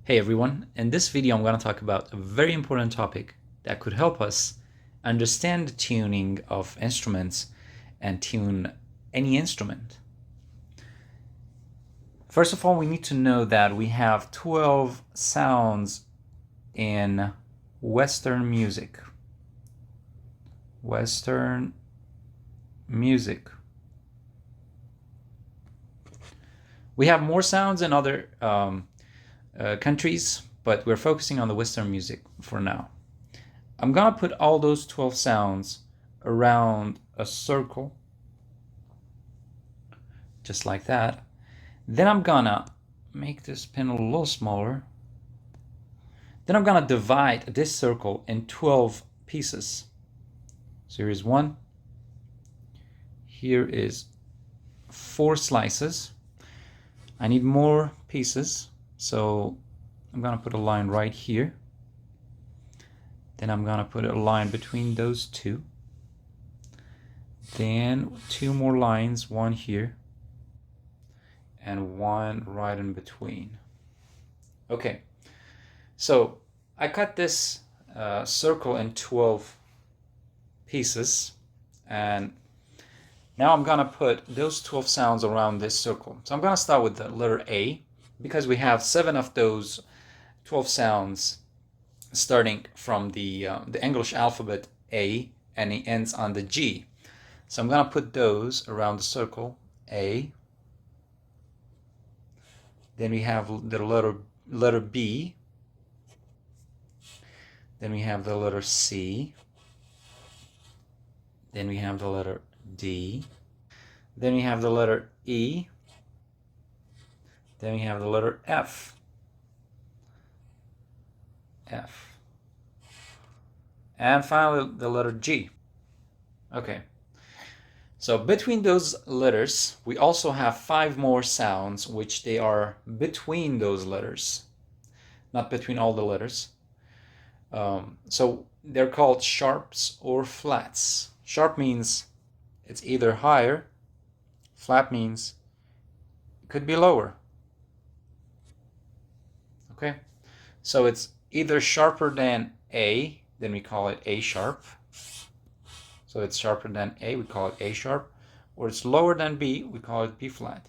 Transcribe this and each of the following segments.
Hey everyone, in this video I'm going to talk about a very important topic that could help us understand the tuning of instruments and tune any instrument. First of all, we need to know that we have 12 sounds in Western music. Western music. We have more sounds in other countries, but we're focusing on the Western music for now. I'm gonna put all those 12 sounds around a circle, just like that. Then I'm gonna make this pin a little smaller. Then I'm gonna divide this circle in 12 pieces. So here's one. Here is 4 slices. I need more pieces, so I'm gonna put a line right here. Then I'm gonna put a line between those two. Then 2 more lines, one here and one right in between. Okay, so I cut this circle in 12 pieces, and now I'm gonna put those 12 sounds around this circle. So I'm gonna start with the letter A, because we have 7 of those 12 sounds starting from the English alphabet A, and it ends on the G. So I'm gonna put those around the circle A. Then we have the letter B. Then we have the letter C. Then we have the letter D. Then we have the letter E. Then we have the letter F. F. And finally the letter G. Okay. So between those letters, we also have 5 more sounds, which they are between those letters, not between all the letters. So they're called sharps or flats. Sharp means it's either higher, flat means it could be lower. Okay, so it's either sharper than A, then we call it A sharp. So it's sharper than A, we call it A sharp, or it's lower than B, we call it B flat.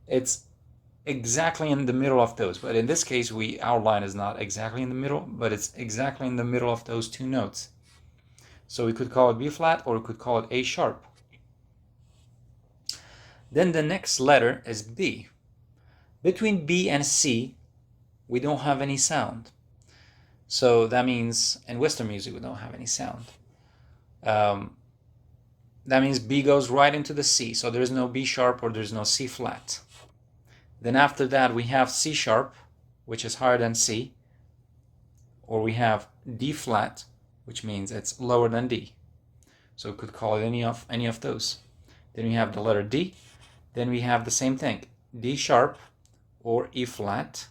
It's exactly in the middle of those, but in this case our line is not exactly in the middle, but it's exactly in the middle of those 2 notes. So we could call it B flat, or we could call it A sharp. Then the next letter is B. Between B and C, we don't have any sound. So that means in Western music we don't have any sound. That means B goes right into the C, so there's no B sharp or there's no C flat. Then after that we have C sharp, which is higher than C, or we have D flat, which means it's lower than D. So we could call it any of those. Then we have the letter D. Then we have the same thing, D sharp or E flat.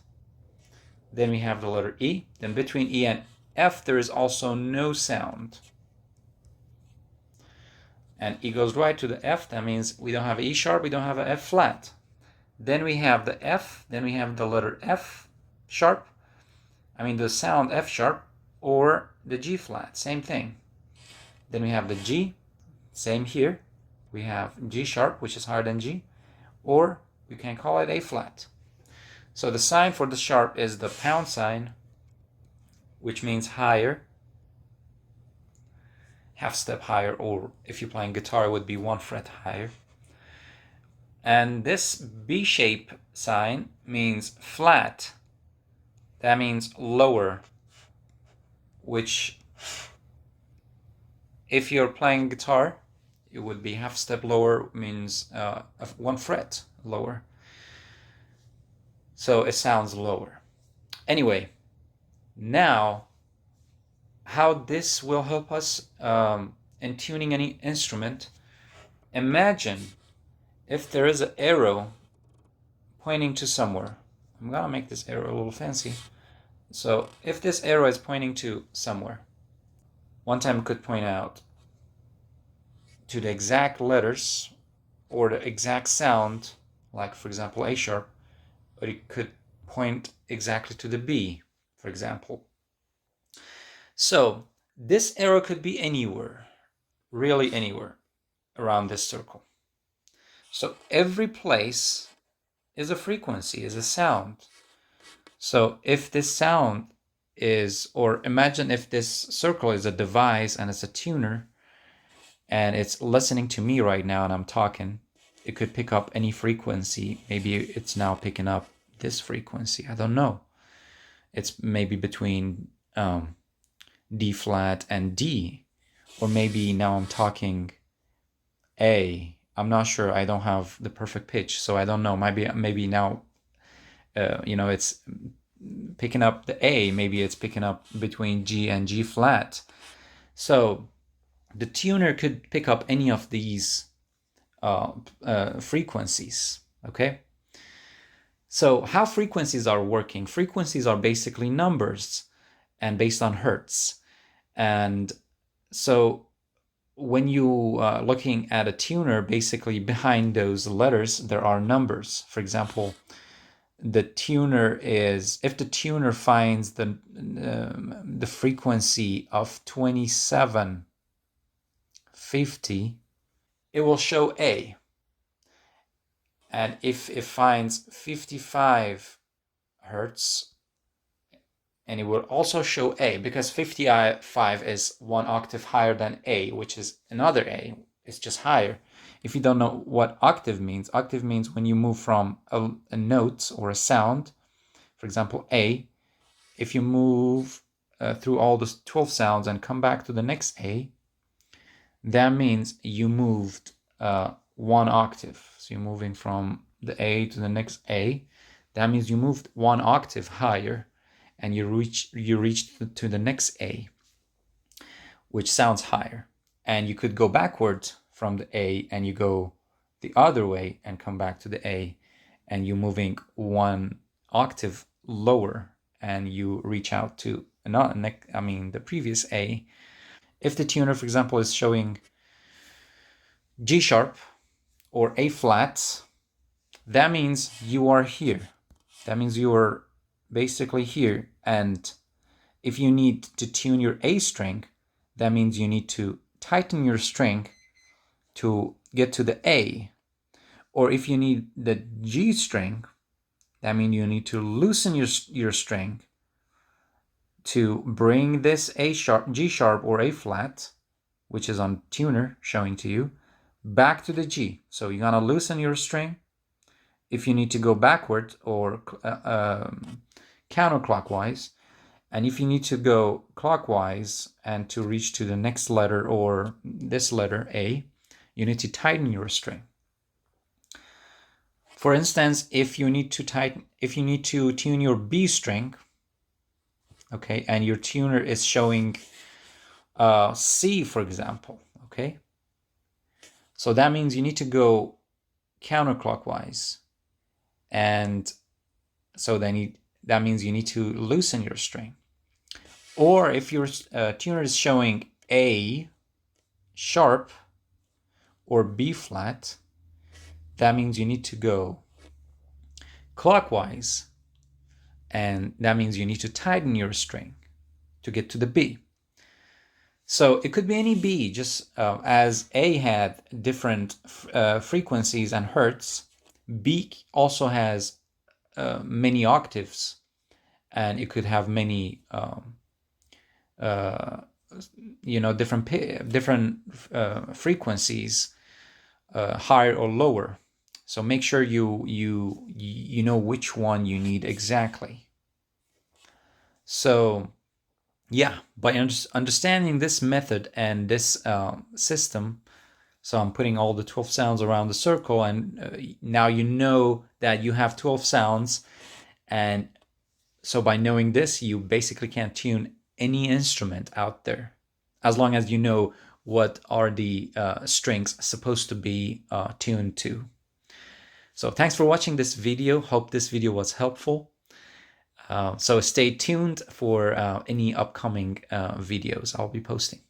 Then we have the letter E. Then between E and F there is also no sound. And E goes right to the F. That means we don't have E sharp, we don't have an F flat. Then we have the F. Then we have the letter F sharp. The sound F sharp, or the G flat, same thing. Then we have the G, same here. We have G sharp, which is higher than G, or we can call it A flat. So the sign for the sharp is the pound sign, which means higher, half step higher, or if you're playing guitar, it would be 1 fret higher. And this B shape sign means flat. That means lower, which if you're playing guitar, it would be half step lower, means 1 fret lower. So it sounds lower. Anyway, now how this will help us in tuning any instrument. Imagine if there is an arrow pointing to somewhere. I'm gonna make this arrow a little fancy. So if this arrow is pointing to somewhere, one time it could point out to the exact letters or the exact sound, like for example A sharp, but it could point exactly to the B, for example. So this arrow could be anywhere, really anywhere around this circle. So every place is a frequency, is a sound. So if this sound is, or imagine if this circle is a device and it's a tuner and it's listening to me right now and I'm talking, it could pick up any frequency. Maybe it's now picking up this frequency. I don't know. It's maybe between D flat and D, or maybe now I'm talking A. I'm not sure. I don't have the perfect pitch, so I don't know. Maybe now, it's picking up the A. Maybe it's picking up between G and G flat. So the tuner could pick up any of these frequencies. Okay. So how frequencies are working? Frequencies are basically numbers and based on hertz. And so when you looking at a tuner, basically behind those letters, there are numbers. For example, the tuner is, if the tuner finds the frequency of 2750, it will show A. And if it finds 55 hertz, and it will also show A, because 55 is one octave higher than A, which is another A. It's just higher. If you don't know what octave means when you move from a note or a sound, for example, A, if you move through all the 12 sounds and come back to the next A, that means you moved one octave. So you're moving from the A to the next A. That means you moved one octave higher, and you reach to the next A, which sounds higher. And you could go backwards from the A and you go the other way and come back to the A, and you're moving one octave lower and you reach out to the previous A. If the tuner, for example, is showing G sharp or A flat, that means you are here. That means you are basically here. And if you need to tune your A string, that means you need to tighten your string to get to the A. Or if you need the G string, that means you need to loosen your string to bring this A sharp, G sharp, or A flat, which is on tuner showing to you, back to the G. So you're gonna loosen your string. If you need to go backward or counterclockwise, and if you need to go clockwise and to reach to the next letter or this letter A, you need to tighten your string. For instance, if you need to tune your B string, okay, and your tuner is showing C, for example, okay, so that means you need to go counterclockwise, and so then that means you need to loosen your string. Or if your tuner is showing A sharp or B flat, that means you need to go clockwise, and that means you need to tighten your string to get to the B. So it could be any B, just as A had different frequencies and hertz, B also has many octaves, and it could have many different frequencies, higher or lower. So make sure you know which one you need exactly. So yeah, by understanding this method and this system, so I'm putting all the 12 sounds around the circle, and now you know that you have 12 sounds, and so by knowing this, you basically can tune any instrument out there, as long as you know what are the strings supposed to be tuned to. So thanks for watching this video. Hope this video was helpful. So stay tuned for any upcoming videos I'll be posting.